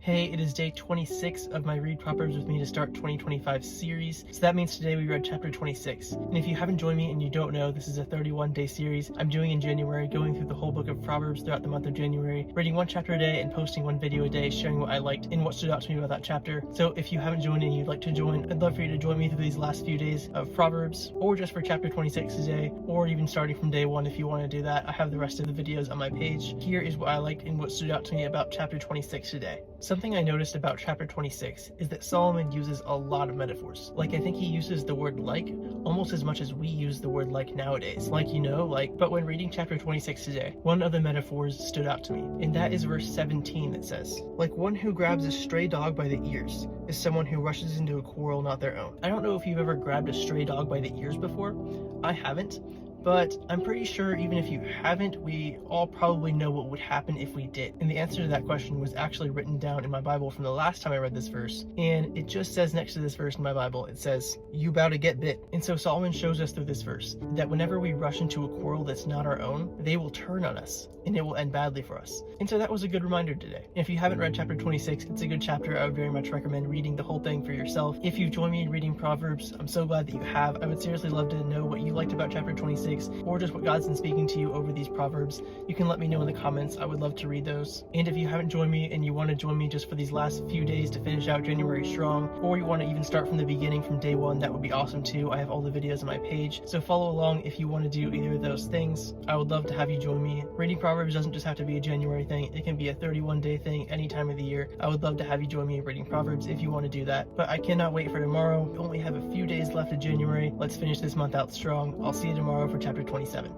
Hey, it is day 26 of my Read Proverbs with Me to Start 2025 series. So that means today we read chapter 26. And if you haven't joined me and you don't know, this is a 31-day series I'm doing in January, going through the whole book of Proverbs throughout the month of January, reading one chapter a day and posting one video a day, sharing what I liked and what stood out to me about that chapter. So if you haven't joined and you'd like to join, I'd love for you to join me through these last few days of Proverbs, or just for chapter 26 today, or even starting from day 1 if you want to do that. I have the rest of the videos on my page. Here is what I liked and what stood out to me about chapter 26 today. Something I noticed about chapter 26 is that Solomon uses a lot of metaphors. I think he uses the word like almost as much as we use the word like nowadays. But when reading chapter 26 today, one of the metaphors stood out to me, and that is verse 17 that says, like one who grabs a stray dog by the ears is someone who rushes into a quarrel not their own. I don't know if you've ever grabbed a stray dog by the ears before. I haven't. But I'm pretty sure even if you haven't, we all probably know what would happen if we did. And the answer to that question was actually written down in my Bible from the last time I read this verse. And it just says next to this verse in my Bible, it says, "You bow to get bit." And so Solomon shows us through this verse that whenever we rush into a quarrel that's not our own, they will turn on us and it will end badly for us. And so that was a good reminder today. And if you haven't read chapter 26, it's a good chapter. I would very much recommend reading the whole thing for yourself. If you've joined me in reading Proverbs, I'm so glad that you have. I would seriously love to know what you liked about chapter 26, or just what God's been speaking to you over these Proverbs. You can let me know in the comments. I would love to read those. And if you haven't joined me and you want to join me just for these last few days to finish out January strong, or you want to even start from the beginning from day 1, that would be awesome too. I have all the videos on my page. So follow along if you want to do either of those things. I would love to have you join me. Reading Proverbs doesn't just have to be a January thing. It can be a 31-day thing any time of the year. I would love to have you join me in reading Proverbs if you want to do that. But I cannot wait for tomorrow. We only have a few days left of January. Let's finish this month out strong. I'll see you tomorrow for chapter 27.